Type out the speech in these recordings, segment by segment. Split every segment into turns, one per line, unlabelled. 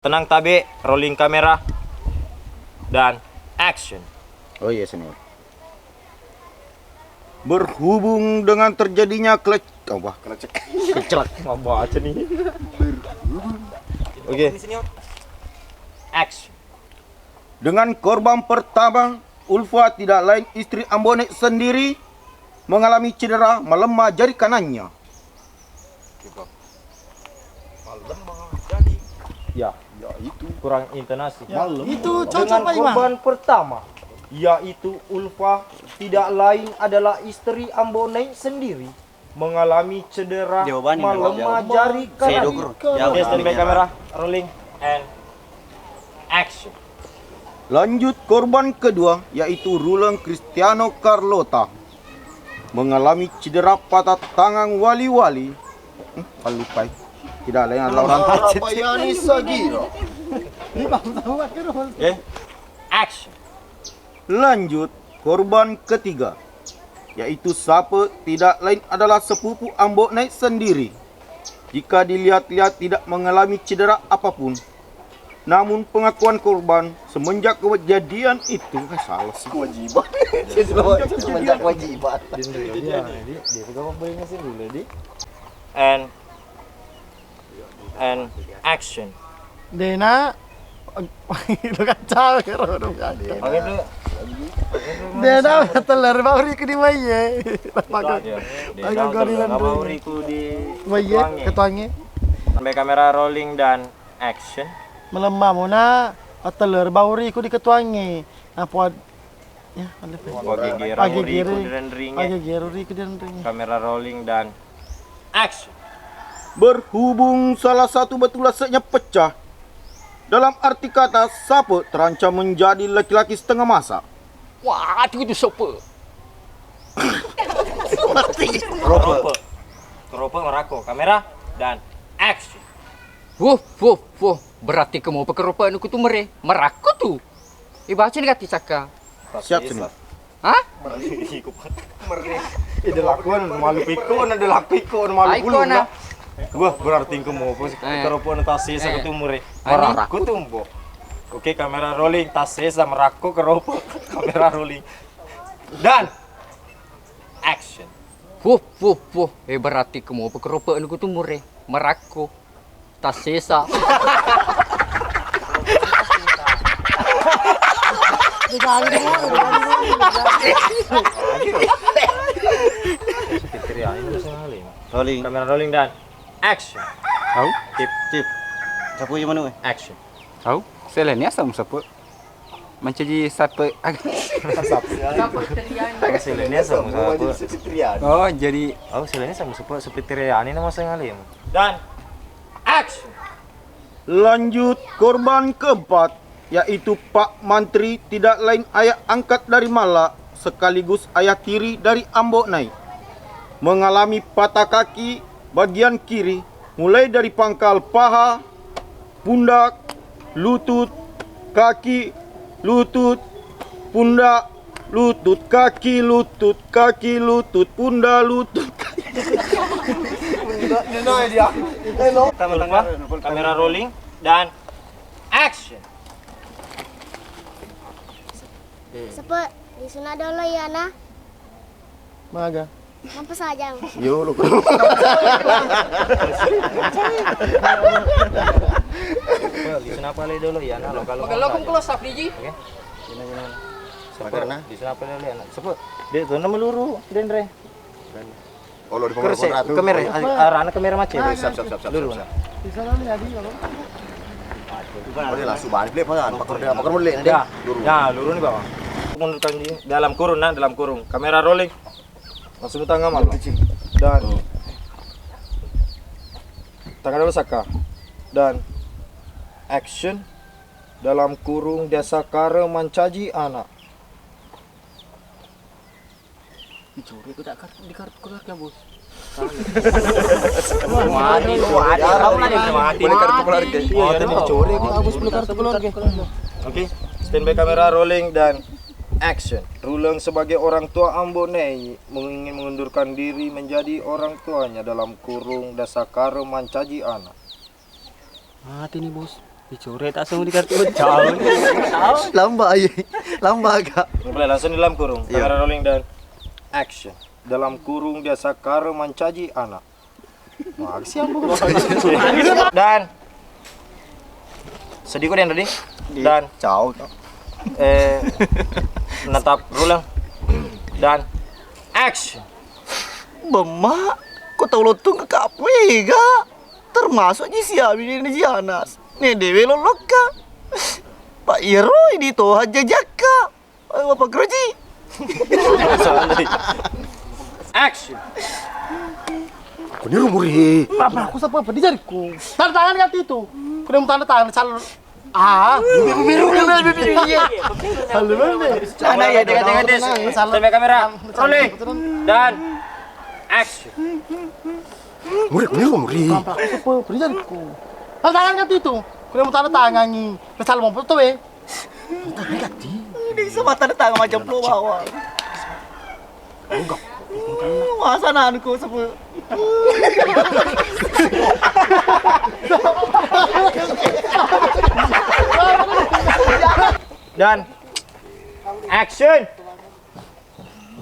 Tenang Tabe, rolling kamera dan action.
Oh iya senior. Berhubung dengan terjadinya kecelak.
Apa aja nih? Oke. Action.
Dengan korban pertama, Ulfa tidak lain istri Ambone sendiri mengalami cedera melemah jari kanannya.
Ya,
Itu
kurang intonasi.
Itu cocok
Dengan
Pak Imam.
korban pertama, yaitu Ulfa tidak lain adalah istri Ambone sendiri mengalami cedera
Jawabannya
melemah jari kanan. Oke, standby kamera, rolling and action.
Lanjut korban kedua yaitu Ruleng Cristiano Carlota mengalami cedera patah tangan wali-wali. Lupa. Tidak lain adalah orang
Bayani Sagiro.
Oke, action.
Lanjut korban ketiga yaitu Sape tidak lain adalah sepupu Ambone sendiri. Jika dilihat-lihat tidak mengalami cedera apapun. Namun pengakuan korban semenjak kejadian itu salah sih.
Kewajiban. Semenjak kewajiban.
And action.
Dena lu kacau karo kacau.
Oke tuh.
Dena telur bauri ke di maye. Agak gorilan
Ngabawriku di
maye ketuange.
Sampai kamera rolling dan action.
Melemah muna telur bauri ku di ketuange. Apa ya
Pagi geru dan ringnya.
Pagi geru ku dan ring.
Kamera rolling dan action.
Berhubung salah satu batu lasanya pecah, dalam arti kata Sape terancam menjadi laki-laki setengah masa.
Wah, itu siapa?
Kerope merako. Kamera dan action.
Wuh. Berarti kamu pekerupaan aku tuh meraku tuh. Ibaca nih kati saka.
Siap senior.
Hah?
Ide lakuan malu pikun, ada lakikun malu
Ay,
bulu.
na.
Wah, berarti kamu apa sih? Kerope notasi sa ketumure.
Ani?
Meraku tuh, Mbok. Oke, kamera rolling, tasesa merako kerope. Kamera rolling. Dan action.
Wuh. Berarti kamu pekerupaan aku tuh meraku. Tas sisa.
Rolling. Kamera rolling dan action.
Tahu?
Tip.
Siapa yang mana?
Action.
Tahu? Saya ni asam siapa? Mencari siapa?
Agak silenya sama apa?
Oh, jadi
Oh, silenya sama seperti Riani nama saya ngalim. Dan action.
Lanjut korban keempat yaitu Pak Mantri tidak lain ayah angkat dari Malak sekaligus ayah tiri dari Ambone mengalami patah kaki bagian kiri mulai dari pangkal paha, pundak, lutut, kaki, lutut, pundak, lutut, kaki, pundak, lutut.
Kamera rolling dan action.
Sepet di sana dulu ya nah.
Maga.
Mampu saja.
Yo lu.
Di sana apa dulu ya nah kalau
kong close up di.
Oke. Karena di sana apa dulu ya nah. Sepet. Dia tuh nama meluru Dendre.
Oh, di
Kamera arahnya kamera macet.
Siap.
Dulu.
Di sana jadi kalau.
Boleh langsung balik deh, pakar boleh nanti.
Ya, luru nih bawah. Mundurkan di dalam kurung nah, dalam kurung. Kamera rolling. Langsung tangan malu. Dan tangan dulu Saka. Dan action dalam kurung desa kare mencaji anak.
Dicuri aku tak di kartu keluarga, Bos.
Mati.
Boleh kartu keluarga.
Oh, tadi dicuri aku habis beli kartu keluarga. Oke, standby kamera rolling dan action. Ruleng sebagai orang tua Ambone ingin mengundurkan diri menjadi orang tuanya dalam kurung desa kare mencaji anak.
Mati nih, Bos.
Dicoret langsung di kartu jauh.
Lamba ya. Lamba agak.
Mulai langsung di dalam kurung.
Iya.
Kamera rolling dan action. Dalam kurung dia Sakar mencaji anak. Wah, siapa Dan sedih kok yang tadi. Dan
Ciao.
menetap rulang dan action.
Bemak, kau tahu lo tuh ngekape ga? Termasuk ji siabi ini ji Anas. Nih dewe lo loka. Pak Iro ini tuh aja jaka. Bapak Groji.
Action.
Kau muri.
Apa aku siapa apa di jariku. Tanda tangan kan itu. Kau mau tanda tangan calon. Biru. Halo mana?
Mana ya dengan sampai kamera rolling dan action.
Muri.
Apa aku siapa apa di jariku. Tanda tangan kan itu. Kau mau tanda tangan ni. Calon mau foto eh.
Ini sama tanda tangan macam lo bawa. Masa nanku sebut.
Dan action.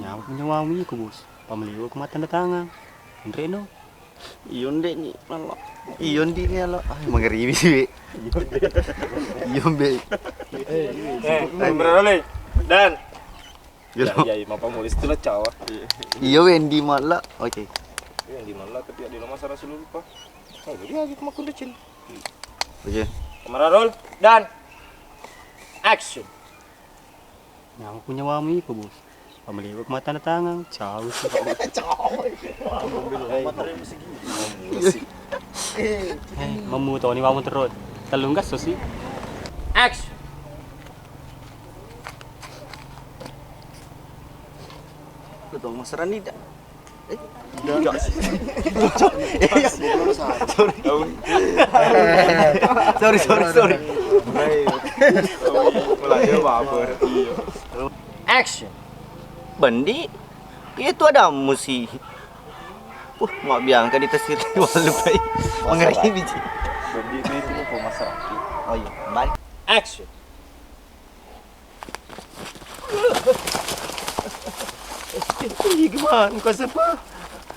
Nyawak menyawami ko bos. Pameliwa ko tanda tangan. Andre no.
Iyon deh ni, malo. Iyon di ni lo. Ay, mangeribi sih. Iyon be.
Kamera rolling dan
Gitu.
ya mapa mulis itu lah cawa.
Iyo Wendy mala. Oke.
Yang di mana tapi ada nama sarah seluruh lupa. Oh, jadi aja kemana kuda cil.
Oke.
Kamera roll dan action.
Nyawak menyawami ko bos. Pameliwa ko tanda tangan. Ciao. Mamu to ni wamu terus. Talunggas so sih.
Action.
Betul masaran ni dah. Sorry.
Action.
Bandi itu ada musi. Mak biang kan ditesir walau baik. Mengeri biji.
Bandi itu mau masyarakat.
Oh iya, balik.
Action.
Ini gimana kau siapa?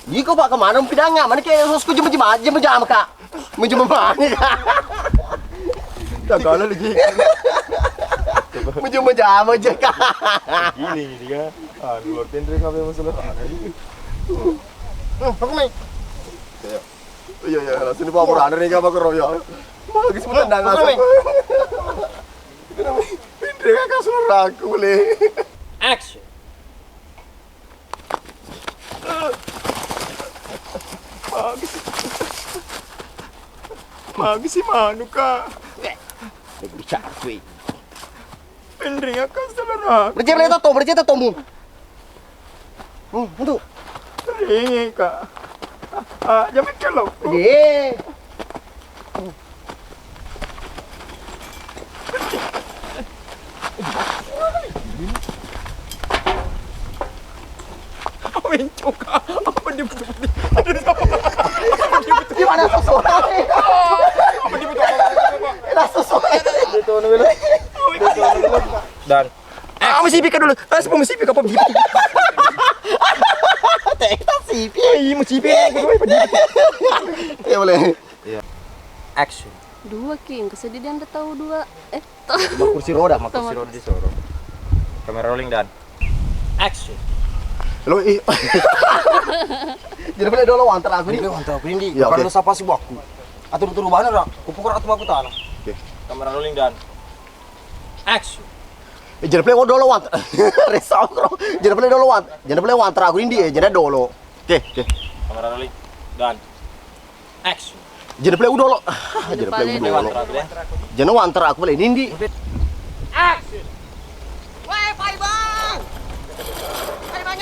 Iko pak kemana pidangnya? Mana kayak sosku jam kak? Menjema kak?
Tak kalah lagi.
Menjema aja kak.
Gini dia. Luar tendre kau yang masalah.
Aku main.
Iya, langsung di bawah runner nih kak pak Roy. Mau lagi sebentar nggak
Aku main.
Pindri kakak suruh ragu boleh.
Action.
Magi si Manu ka.
Bicara kuy.
Pendring akan salah
Bercerita tomu. Untuk.
ringi ka. Jamin kalau.
Deh.
Awin cuka. Apa dia betul?
Gimana sesuatu?
Dan
Mesti pika dulu. Sebelum mesti pika apa? Tekta sipi.
Iya, mesti pilih.
Ya boleh.
action.
Dua King, kesedihan udah tahu dua.
Kursi roda.
Kursi roda di soro. Kamera rolling dan action.
Lo jadi boleh dulu antara aku nih.
Mantap ini.
Ya,
Kalau
oke.
sapa si baku. Atur turu mana rak? Kupukul atau aku tanah.
Oke.
Kamera rolling dan action.
Jadi boleh dulu antara. Resau kro. Jadi boleh dulu antara. Jadi boleh antara aku ini jadi dulu. Oke.
Kamera rolling dan action.
Jadi boleh dulu. Jadi boleh
Balik.
dulu. Jadi antara aku boleh ini.
Action.
Woi, Pak Bang. Pak Bang.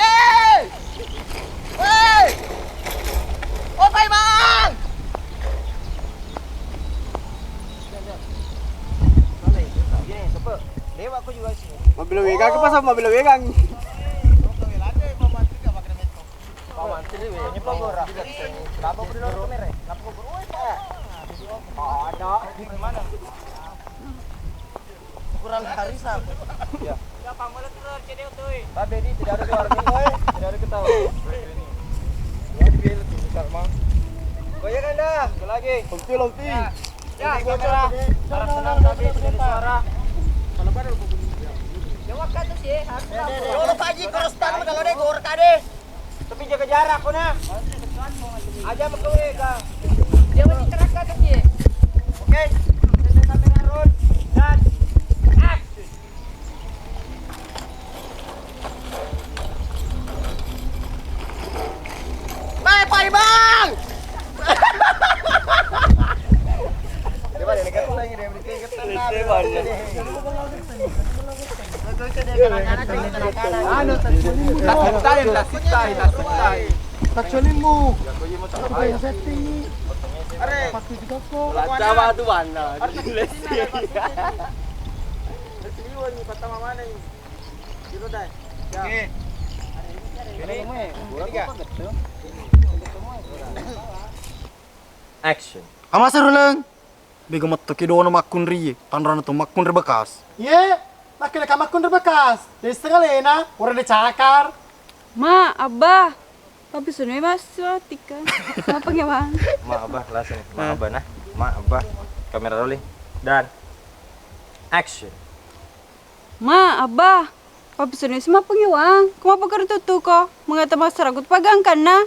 Woi. Oh, Pak Bang.
Mobil wegang ke pasal mobil wegang.
Ada di mana?
Jalan hari Sabtu.
Tapi ini tidak ada warning, tidak ada ketawa. Ini biar lebih besar, Mang. Goyang Anda, lagi. Lompi. Ya, kamera. Harap tenang tapi tidak ada suara. Kalau pada lupa bunyi. Jawab kan tuh sih.
Kalau Pak Haji korostan kalau dia gor tadi.
Tapi jaga jarak kau nah. Aja mengkowe ka.
Dia masih keraka kan sih.
Oke. Set kamera roll dan action.
Bye bye bang.
Coba deh dekat lagi deh berarti dekat.
Taksoninmu.
Action.
Amasa rulang. Bego matto ke dono makun ri. Tanrana to makun ri bekas.
Ye, makin kamakun bekas. Di setengah lena, orang dicakar.
Ma, abah. Papi sunoi mas tika. Kenapa gimana?
Ma abah langsung. Ma abah nah. Ma abah. Kamera rolling dan action.
Ma, abah. Papi sunoi sama pengiwang. Kumapa kertu tuh kok? Mengata masyarakat pagang kan na?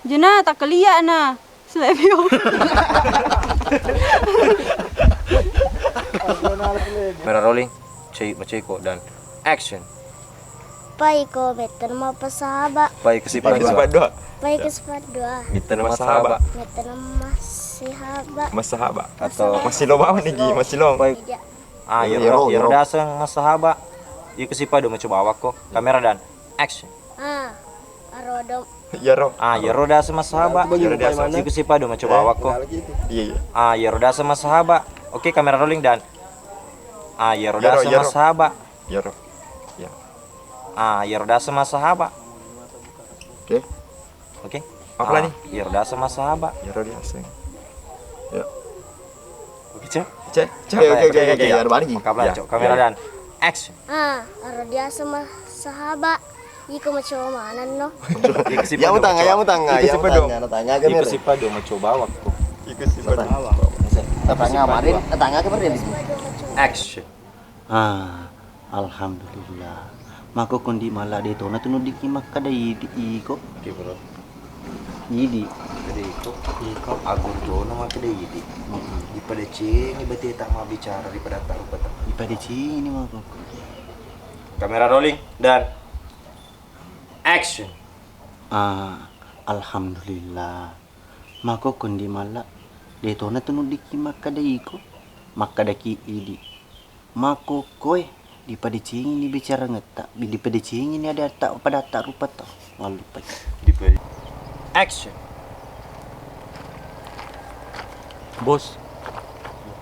Jena tak kelia na. Selebio.
Kamera rolling. Ceko dan action.
Pai ko better mau pesahaba.
Baik kesifat dua.
Pai ke sepat dua.
Kita nama sahabat.
Better masih haba.
Mas sahabat atau masih lo mau nih Gi? Masih lo.
Tidak.
Ah, yero dasang mas sahabat. Ieu kesifat do mencoba awak kok. Kamera dan action.
Arodo.
Yero. Ah, yero dasang mas sahabat. Yero dasang. Ieu kesifat do mencoba awak kok. Iya. Ah, yero dasang mas sahabat. Oke, kamera rolling dan yero dasang mas sahabat. Yero. Yerda sama sahabat. Oke. Apa nih? Yerda sama sahabat. Yerda asing. Ya. Oke, cek. Oke. Ada balik. Kamera dan action.
Arodia sama sahabat. Iko mencoba mana no?
Ya tangga. Tangga ke
Iku sipa do mencoba waktu. Iku sipa.
Tangga kemarin, tangga kemarin.
Action.
Alhamdulillah. Mako kondi mala de to na tunod di kimak kada idi ko.
Oke, bro.
Idi.
Jadi iko agur do nama kada idi. Di pada cing ibati tak mau bicara di pada tak rupa.
Ipada ini mako.
Kamera rolling dan action.
Alhamdulillah. Mako kondi mala de to na tunod di kimak kada iko. Makada ki idi. Mako koy di pada cing ini bicara ngetak, di pada cing ini ada tak pada tak rupa tau. Malu pai.
Di pada action.
Bos.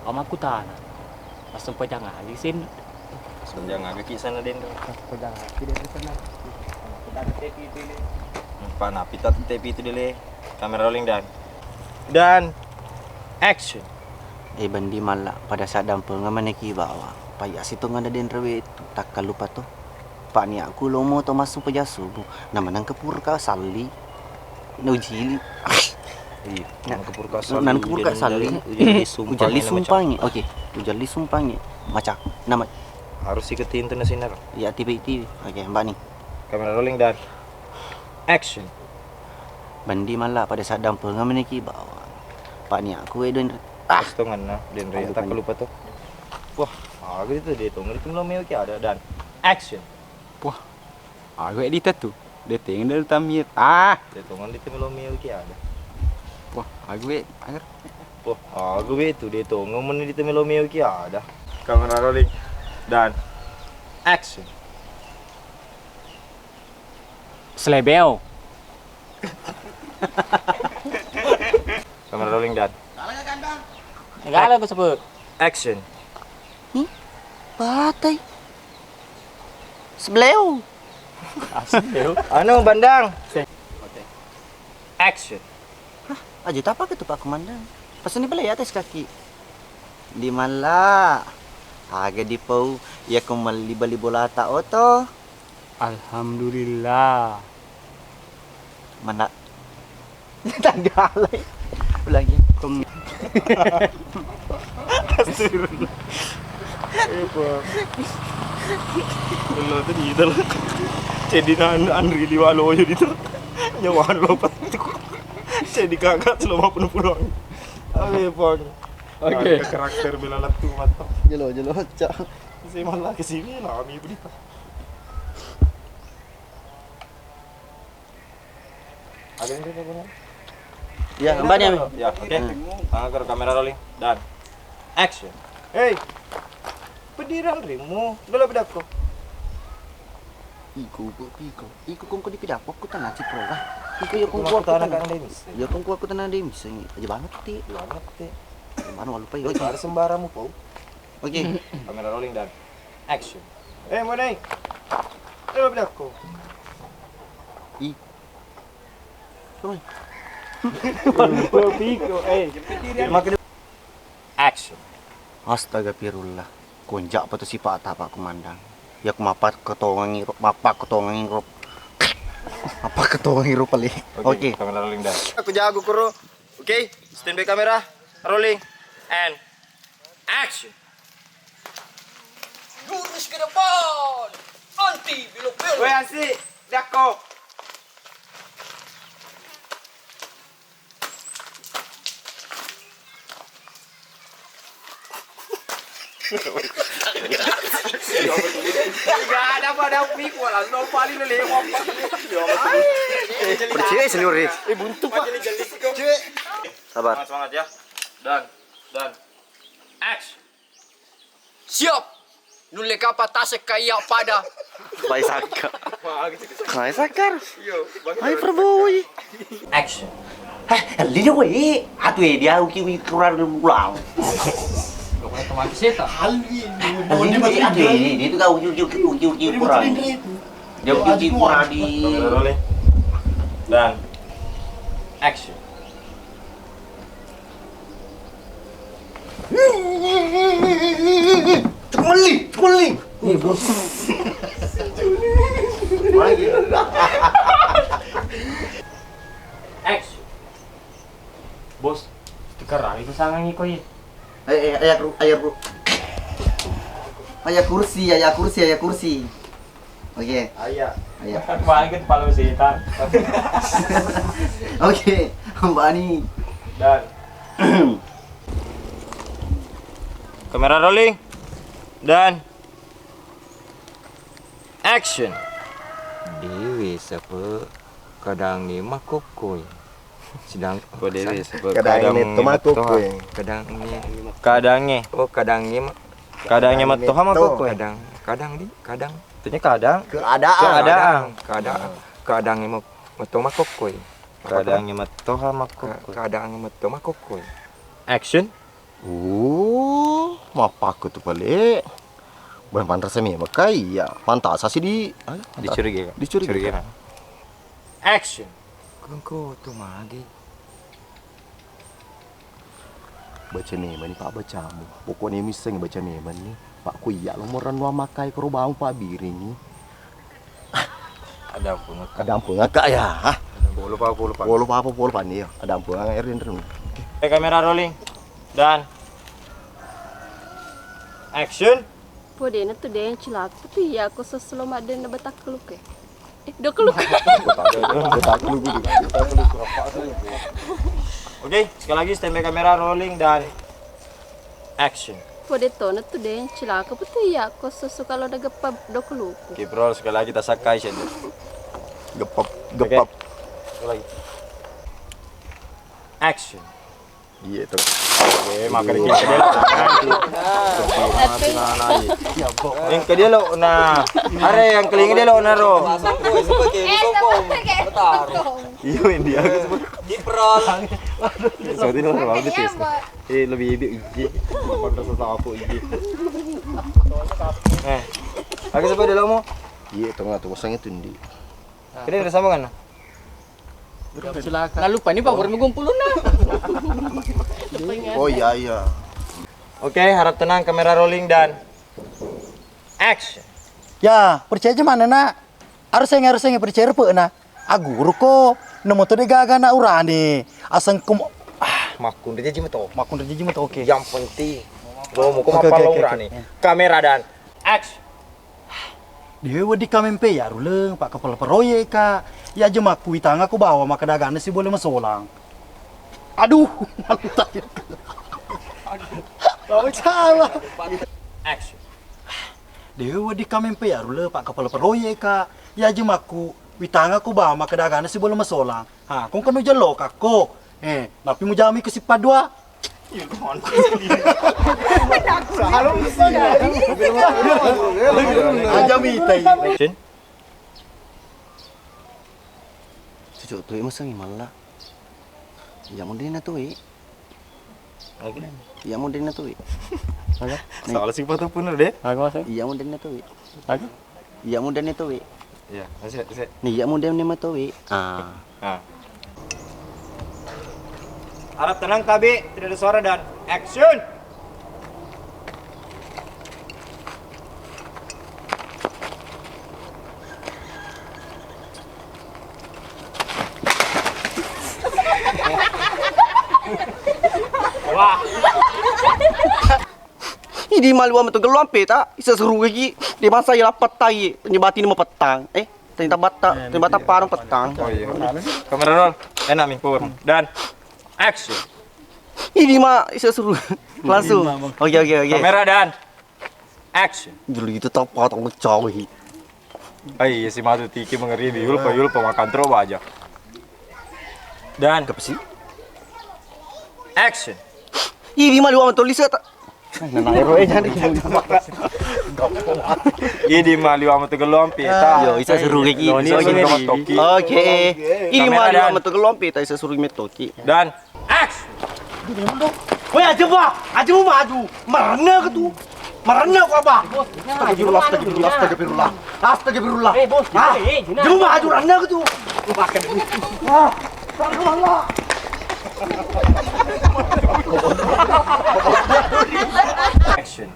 Amaku tanah. Pasang pajang alisin.
Senjang agak kisah den.
Pedang, tidak di sana.
Pana pita tepi itu dulu. Kamera rolling dan action.
Bandi malak pada saat dampel ngamaneki bawah. Paya situ ngada den rewe itu tak lupa tuh. Pak ni aku lomo to masuk pejasu. Nama nang kepur ka sali. No jili.
Iya, nang kepur ka sali.
Nang kepur ka sali. Ujali sumpangi. Oke, ujali sumpangi. Macak nama
harus ikutin tuh sinar.
ya TV. Oke, Mbak nih.
Kamera rolling dan action.
Bandi malak pada saat dampel ngamaneki bawah. Pak ni aku den
Postongan nah den rewe tak lupa tuh. Wah, gitu deh tuh ngerti belum milki ada dan action.
Wah, aku edit tuh. Dia tinggal tamit.
Dia tuh ngerti belum milki ada.
Wah, aku agar.
Wah, itu dia tuh ngomong di belum milki ada. Kamera rolling dan action.
Selebeo.
Kamera rolling dan
Enggak aku sebut.
action.
Patai. Sebleu.
Anu bandang. Action.
Aja apa gitu Pak Komandan? Pesan ini ya atas kaki. Di mana? Haga di pau ya kembali bali bola ta oto.
Alhamdulillah.
Mana tanggalai. Ulangi.
Lo tadi itu lah. Jadi Andri di walo aja itu. Nyawa lo pasti. Jadi kakak selama penuh-penuh. Oke, Pong.
Oke.
Karakter bela latu mantap.
Jelo cak.
Saya malah ke sini lah kami berita. Ada yang benar.
Ya, mbaknya.
Ya, oke. Angkat kamera rolling dan action. Hey. Pediri Andrimu, udah bedak kok.
Iko kong ko di pidapok ko tanah cipro lah. Iko yo kong kuat
tanah kan demis.
Yo kong kuat ko tanah demis. Aja banget ti. Mana walu pa yo.
Ada sembaramu pau.
Oke.
Kamera rolling dan action. Mau naik. Udah bedak kok. Action.
Astaga pirullah. Konjak apa tu si Pak Tapak kumandang. Ya mapak ketongang hirup, mapak ketongang hirup. Apa ketongang hirup paling. Oke.
Kamera rolling dan. Aku jago kuro. Oke, stand by kamera. Rolling and action.
Lurus ke depan. Anti belok-belok.
Woi asik, dako. Enggak ada pada pik wala no paling le lewat.
Percaya seluruh.
Buntu Pak.
Sabar.
Semangat ya. Dan action.
Siap. Nule kapa tasek kaya pada.
Baik sakar. Baik sakar. Hai perboy.
Action.
Lihat weh. Atuh dia uki kurang ulang.
Otomatis eta.
Ini itu kau uki kurang. Dia uki kurang di.
Dan action.
Cekmeling.
Action. Bos, sekarang itu sangat ngikoi.
Ayah kursi. Oke.
Ayah.
Ayah.
Kemarin kan palu setan.
Oke, Mbak Ani.
Dan kamera rolling. Dan action.
Dewi siapa kadang ni makokoi. Sedang
Dewi
Kadang ini tomato kue.
kadangnya
Kadangnya
matoha makokoi.
kadang
Artinya kadang
Keadaan.
kadangnya moto makokoi.
kadangnya matoha makokoi.
Kadangnya moto makokoi.
Action.
Mapak tu balik. Bukan pantas semi makai ya. Pantas sih dicurigai.
Action.
Kau tu magi.
Baca neman ni Pak bacamu. Pokoknya miseng baca neman ni. Pak kuya lo moran wa makai karo bau Pak Biring ni.
Ada
ampun ngakak ya.
Bolu pa.
Polo pa ni ya. Ada ampun ngairin terus.
Kamera rolling. Dan action.
Pode na tu den celaka tu ya aku seselamat den na batak keluk. Dah keluk.
Oke, sekali lagi stand by kamera rolling dan action.
Pode to na tu den celaka tu ya aku sesu kalau dah gepap dah keluk.
Oke, bro, sekali lagi kita sakai saja.
Gepap.
Sekali lagi. Action.
Iya tu.
Oke, makan dia ke dia. Yang ke dia lo na. Are yang keling dia lo na ro. Iyo India aku sebut.
Diprol.
So din lo ro betis. Lebih iji. Kontra sa apa iji. Aku sebut dia lo mo.
Iya tu ngatu kosong itu ndi.
Kini ada sambungan.
Silakan. Nah lupa ini Pak Burmi kumpul na.
Oh iya.
Oke, harap tenang, kamera rolling dan
Action.
Ya, percaya aja mana nak? Harusnya percaya apa na? Aguru ko, namo to de gaga na urani. Asang kum
Makun dia jimat tuh.
makun reji mah oke.
Yang penting, lo mau
Oke,
apa
oke,
lo
oke,
berani?
oke.
Kamera dan action.
Dia di kamempe ya ruleng pak kepala proyek ka. Ya aja mak kuitang aku bawa maka dagana sih boleh masolang. Aduh, malu tadi. Bawa salah.
Action.
Dia di kamempe ya ruleng pak kepala proyek ka. Ya aja mak kuitang aku bawa maka dagana sih boleh masolang. Ha, kung kanu jalo kako. Tapi mo jami ko si Padua. Aja mitay.
Action.
Cucu tuh masang imala. Ya mau dina tuh Ya mau dina tuh
Soal sih foto pun deh.
Aku masuk.
Iya mau dina tuh
Aku.
Iya mau dina tuh
Iya, masih.
Nih ya mau dina tuh Ah.
Harap tenang Tabi, tidak ada suara dan action. Wah,
Ini malu amat tuh gelompe tak? Isa seru lagi. Di masa ya petai, penyebati ni petang. Ternyata parang petang.
oh iya. Kamera roll, enak nih power. Dan action.
Ini mah isa seru. Langsung. Oke.
Kamera dan action.
Dulu itu tak potong cowok.
Ay, si Matu Tiki mengeri di Yulpa makan terus aja. Dan
Apa sih?
action.
Ini malu amat tuh Lisa tak?
Ini mali wa matu gelompi
Yo, isa seru lagi. Oke. Ini malu amat tuh gelompe tak isa seru metoki.
Dan action.
Woi aja mau maju. Marana ke tu. Marana ko apa? Astagfirullah. Bos. Jangan maju rana ke tu.
Action.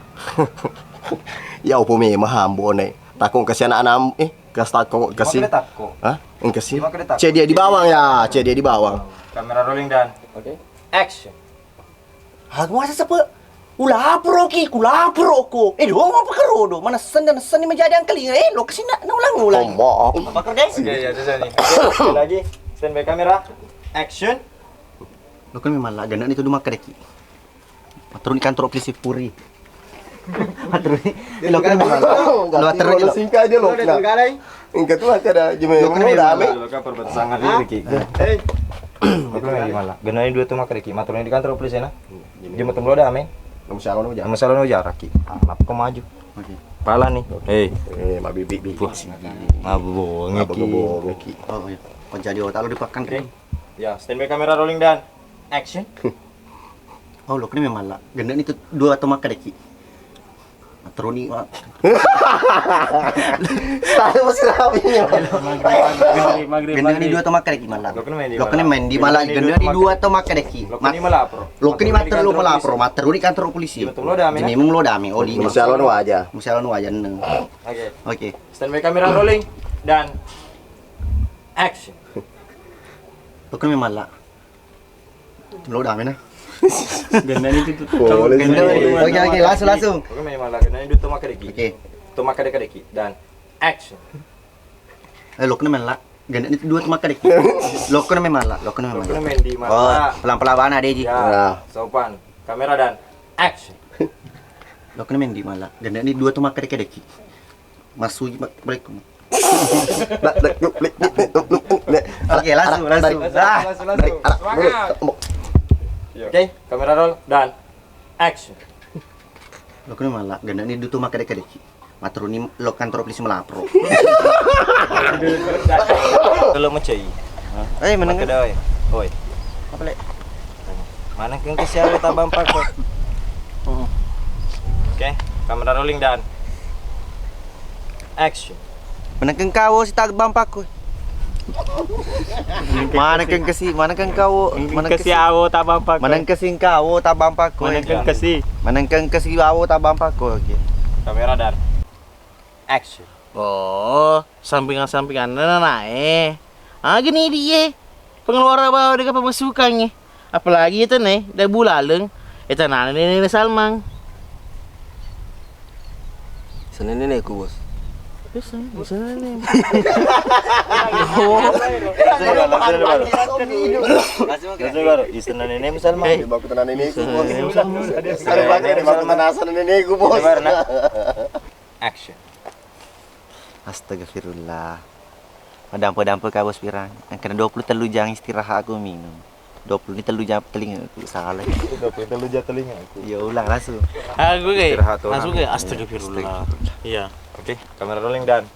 Ya upo memang hambo nih. Takung kasih anak-anak gas takung kasih.
Makanya takut.
Hah? Kasih.
Makanya takut.
Cek dia di bawah ya, cek dia di bawah.
Kamera rolling dan action.
Aku masa sepe. Ulapro ko. Dong apa kerodo? Mana sen ni menjadi ang kalinga. Lo kesini na ulang.
Ngomong.
Bakar deh.
Oke, ya susah nih. Sekali lagi, standby kamera. Action.
Lo kan memang lah ganaan itu di Makareki. Patroni kantor polisi Puri. Patroni. Lo kan memang. Lo patroni lo.
Singkat aja lo. Ingkat tuh ada jemel.
Lo kan memang.
Lo kan perbatasan Riki. Hei. Oke, gimana? Ganai dua tuh makan Riki. Maturnya di kantor polisi na. Jemput lo dah, men.
Masalah lo aja.
Masalah lo jarak Riki. Kenapa kau maju?
Oke.
Pala nih. Hei.
Ma bibi.
Mabuk
Ngeki.
Oh iya. Penjadi otak lo dipakan
Oke.
kan.
Ya, standby kamera rolling dan action.
Oh lo kan memang lah ganaan itu dua atau Makareki. Patroni.
Saya masih rapi ya.
Ganaan di dua atau Makareki malah.
Lo kan main di
Lo kan main di malah ganaan di dua atau Makareki.
Lo kan ini melapor.
Lo kan mater lo melapor, mater di kantor polisi.
Betul lo dah, men.
Jadi memang lo dami. Oh di.
Masalah lo aja.
Masalah lo aja neng.
Oke.
Oke.
Standby kamera rolling dan action.
Lo kan memang lah. Lo dami nah.
Gandan itu tuh.
Boleh sih.
Oke, langsung.
Oke, memang lah. Ganai dua tuh makan Riki.
Oke.
Tuh makan Riki dan action.
Lo kan memang lah. Ganaan itu dua atau Makareki. Lo kan memang lah. Lo kan
Lo
memang
kan
lah.
main di
Oh,
mata.
pelan-pelan ada Ji.
Ya, sopan. Kamera dan action.
Lo kan main di malah. Ganaan itu dua atau Makareki. Masuk balik. Oke, langsung.
Oke, kamera roll dan action.
Lo kan memang lah. Ganaan itu tuh Makareki. Matroni lo kantor polisi melapor.
Kalau mencai.
Menang.
Kedai. Oi.
Apa lek?
Mana keng kesialan tabang pak kok. Oke, kamera rolling dan action.
Menang kau si tak bampak ko. Mana kang kau?
Kasi awo tabang pak.
Manang kasing kau tabang pak ko.
Manang kasi.
Manang kang kasi awo tabang pak ko. Oke.
Kamera dan action.
Oh, sampingan-sampingan naik. Gini dia. Pengeluaran bawa dengan pemasukannya. Apalagi itu nih, dah bulaleng. Itu nana ini Salmang.
Sana nenekku, Bos.
Bisa nih.
Langsung baru. Istana nenekmu Salma.
Baku tenan nenekku, Bos.
Ada banyak di mana
Tenasan nenekku, Bos.
Action.
Astagfirullah. Dampa-dampa kau Bos Pirang. Yang kena 20 telu jang istirahat aku minum. 20 ni telu jam telinga aku salah.
20 telu jam telinga aku.
Ya ulang langsung.
Aku kayak
Istirahat orang.
langsung kayak astagfirullah. Iya.
Oke, kamera rolling dan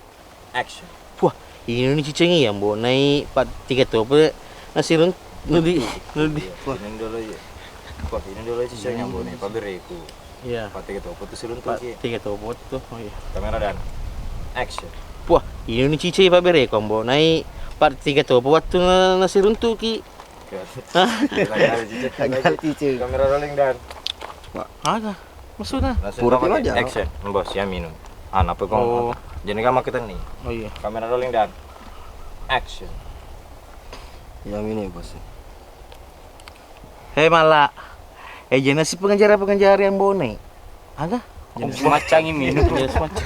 action.
Wah, ini cicingnya yang bawa naik 3 tu apa nasi reng nudi.
Ini dulu aja. Kok ini dulu aja sih yang boleh pabereku.
Iya.
Pati gitu, putus runtuh ki.
3 tu apa tu? Oh iya.
Kamera dan action.
Wah, ini cicing apa bere kau bawa naik 3 tu apa waktu nasi runtuh ki.
Gagal cici.
Kamera rolling dan
Ada. Maksudnya?
Pura aja.
Action. Bos, ya minum. Apa kau? Jadi kamu kita nih.
Oh iya.
Kamera rolling dan action.
Ya ini Bos.
Hei malah. Jangan si pengajar yang bawa naik. Ada?
Jenis semacam ini minum.
Jenis semacam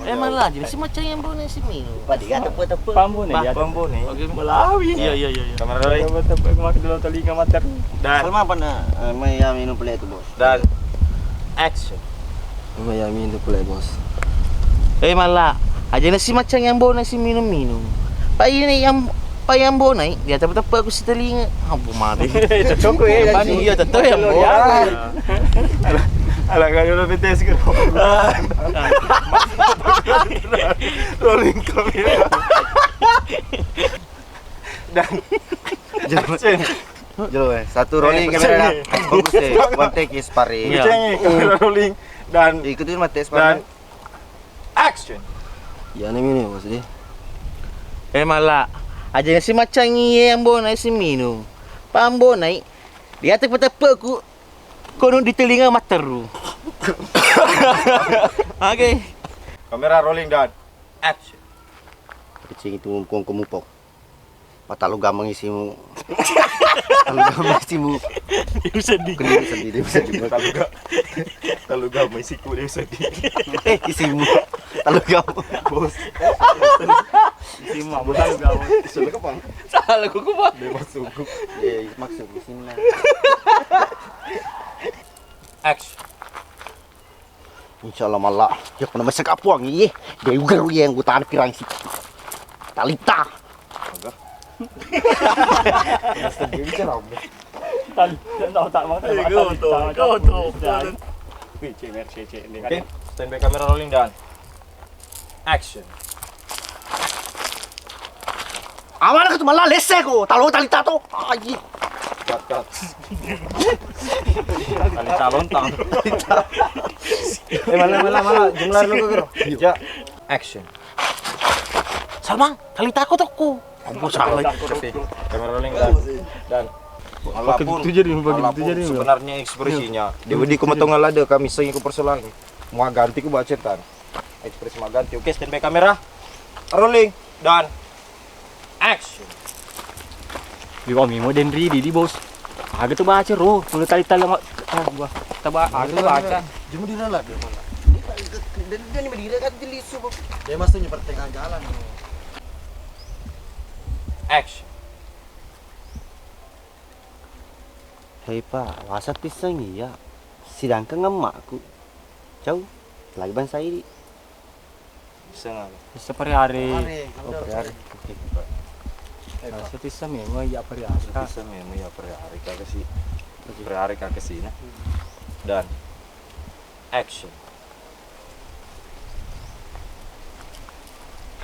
yang malah jenis semacam yang bawa naik si minum.
Padi kan tepe-tepe.
Pambon ya.
Bambu nih.
Oke, Malawi. Iya.
Kamera rolling
Aku makan dulu telinga mater.
dan
Salma apa nak? Maya minum pula itu Bos.
dan action.
Maya minum pula Bos.
Malah. Aja nasi macam yang bawa nasi minum. Pak ini yang bawa naik dia tepe-tepe aku si telinga. Apa mati.
Cocok ya.
Bani iya tetap yang bawa.
Alah kan udah BTS ke. Rolling kamera. Dan action.
Jelo satu rolling kamera. Bagus deh. One take is pare.
Iya.
Kamera rolling dan
Ikutin mate
dan
pare.
action.
Ya ini minum Bos deh.
Malah. Aja nasi macam ni yang bawa naik si minum. Pambo naik. Dia tepe-tepe aku. Kono di telinga materu. Oke.
Kamera rolling dan action.
Kucing itu mumpung kemupok. Mata lu gampang isimu. Kalau gampang isimu.
Dia sedih.
Kena sedih dia bisa juga.
Kalau gak mau isiku dia sedih.
Isimu. Kalau gampang Bos.
Si mak bukan kau.
Sudah kepang.
Salah aku apa?
Dia masuk.
Ya maksud di sini.
Action.
Insyaallah malah. Ya kena masak apa ni? Dia juga yang gua tahan pirang si. Talita.
Oke, standby kamera rolling dan action.
Aman aku malah lese ko. Talo talita to. Aji.
Cut. Kali calon tang. Malah jumlah lu kero. Ya, action.
Salmang, talita aku toko. Ampun salah.
Oke, kamera rolling dan walaupun sebenarnya ekspresinya dia wedi ku metong ngalada kami sing ku persoalan mau ganti ku bacetan ekspresi mau ganti. Oke, standby kamera rolling dan action.
Di kami modern ready di bos. Agak tu baca roh. Mula tali-tali gua. Taba agak baca.
Jemu di dalam dia malah.
Dia ni berdiri kan di lisu.
Dia maksudnya pertengahan jalan.
Action.
Hei Pak, wasa pisang iya. Sedangkan emakku jauh lagi ban saya di.
Bisa enggak?
Bisa per hari.
Oh, per hari.
Satu sam ya, mau ya per hari.
Bisa memang ya per hari kagak sih. Per hari kagak sih nah. Dan action.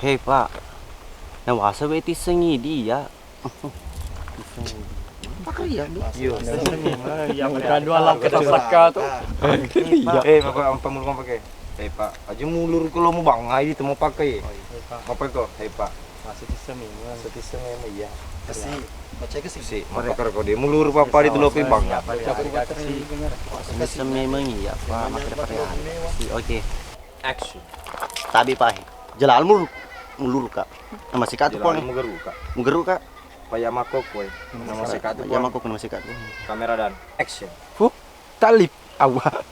Hei Pak, nah wasa beti sengi dia. Pakai ya,
Yo.
Ya per dua alam kita saka tu.
Maka ang pamulong pakai. Hei Pak, aja mulur kalau mau bangai di temu pakai. Apa kok? Hei Pak.
Masih bisa memang.
Setisa memang iya.
Kasih. Baca ke sini.
Si, maka kau dia mulur papa di telopi bang.
Bisa memang iya Pak, maka dapat Oke.
Action.
Tabi Pak. Jalal mulur Kak. Nama sikat
Jalan
pon.
mugeru kak.
Mugeru Kak.
Paya makok koy. Nama sekat
Ya mako nama sikat.
Kamera dan action.
Talip awak.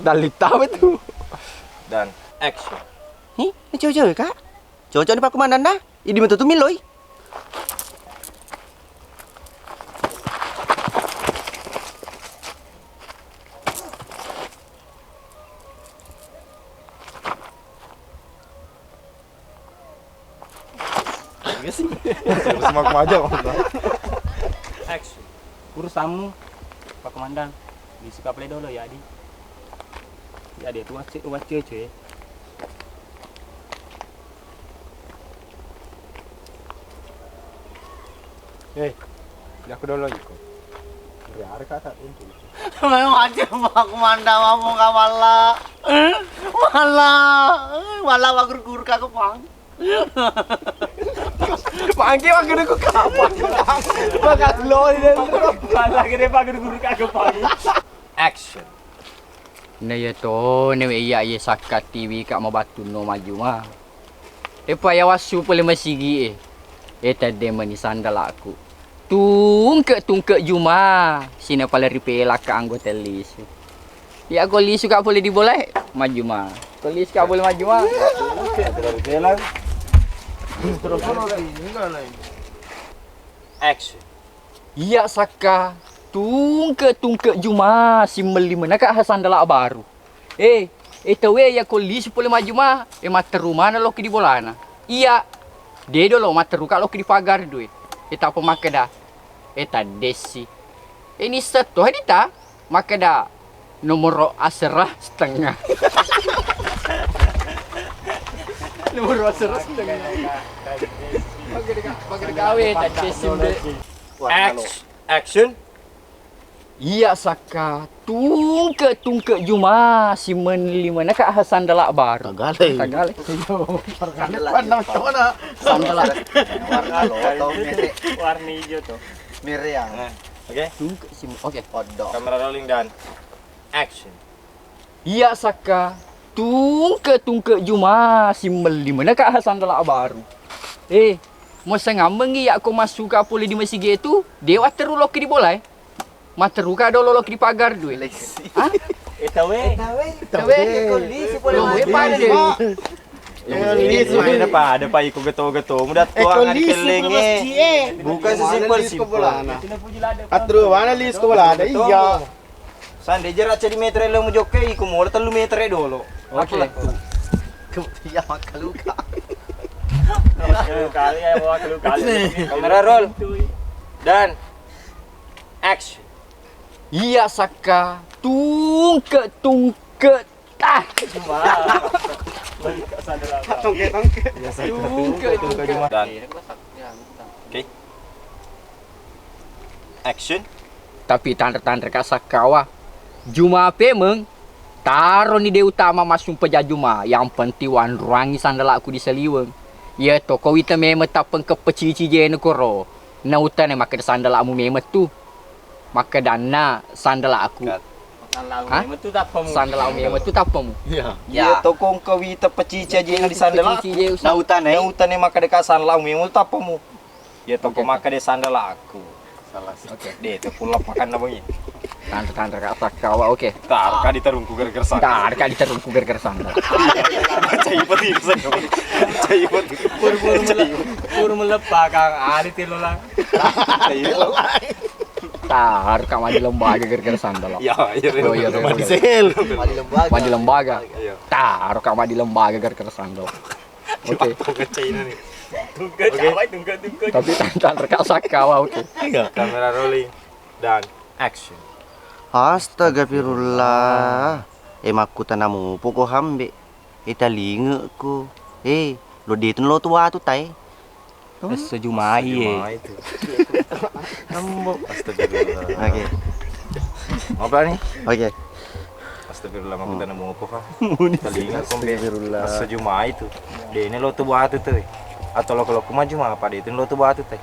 Talip tahu itu.
Dan action.
Ini cewek-cewek Kak. Cowok-cowok ni Pak Komandan dah. Ini betul tu miloi.
Semak aja bang.
Action. Urusanmu, Pak Komandan. Disuka play dulu ya, Adi. Ya dia tuh wacce cuy.
Aku dulu ikut. Biar kata itu.
Memang aja Pak Komandan ngomong ka malah bagur-gur ka Pang.
Panggil aku kapan? Bakat lo ini.
Malah gede pagar guru kagak pagi.
Action.
Nah ya to, ne iya ye sakat TV kak mau batu no maju mah. Depa ya wasu pole masigi tadi mani sandal aku. Tungke juma. Sini pala ripela ka anggota lis. Ya aku lis juga boleh diboleh maju mah. Kalau lis ka boleh maju mah.
Jalan. Terus action.
Iya saka. Tungke juma si meli mana kak sandal baru. Tahu ya kalau lis boleh maju mah. Mata rumah na lo di bolana. Iya. Dedo lo mata ruka lo di pagar duit. Kita pemakai dah. Desi. Ini satu hari tak maka dah nomor asrah setengah. Nomor asrah setengah. Pakai gawe tak desi.
Action.
Iya saka tungke juma si menli mana kak sandal baru. Tagale.
Pandang cona.
Sandal.
Warna hijau tuh.
Miriam.
Oke.
Tungke si oke.
Odok.
Kamera rolling dan action.
Iya saka tungke juma si meli mana kak sandal baru. Mau ngambeng ya aku masuk ke poli di masjid itu dewa terulok di bola. Materuka dolo lo di pagar duit. Hah?
Tahu
Ada pak ikut geto mudah tua nggak dikelenge. Bukan sesimpel
Atru mana lis ko wala ada iya.
Sande jarak cari meter lo mau joke iku mau 3 meter dulu.
Oke.
Iya makaluka.
Kali ya bawa kali.
Kamera roll dan action.
Iya saka tungke tah. Tungke.
Dan oke. Action.
Tapi tanda-tanda kak sakawa. Juma pemeng taruh ni dia utama masuk pejajuma. Yang penting wan ruangi sandal aku di seliweng. Ya toko wita memang tapeng ke peci-ci je koro. Na utane maka sandal amu memang tu. Maka dana sandal aku. Hah? Sandal aku itu tapamu.
Iya. Ya tokong kawita pecica je di sandal aku.
Na
utane maka dekat sandal aku memang tapamu. Ya toko maka de sandal aku.
Salah. Oke.
Deh itu pula pakan namanya.
Tanda kak sakawa oke.
Tar ka diterungku gara-gara sandal.
Tar ka diterungku gara-gara sandal.
Cai pati sandal. Cai pati.
Pur melepak kang ali tilo lang.
Tar ka mandi lembaga gara-gara sandal.
Ya, iya.
Mandi sel.
Mandi lembaga. Tar ka mandi lembaga gara-gara sandal. Oke.
Tungke.
Tapi tanda kak sakawa oke.
Kamera rolling dan action.
Astagfirullah. Maku tanamu pokok hambe. Talinga ko. Lo ditun lo tua tu tai.
Sejumai
itu. Astagfirullah.
Oke.
Apa nih?
Oke.
Astagfirullah maku tanamu apa kah? Telinga kombe.
Astagfirullah.
Sejumai itu. Dene lo tu buat itu. Atau lo kalau maju mah apa deh itu lo tuh batu teh.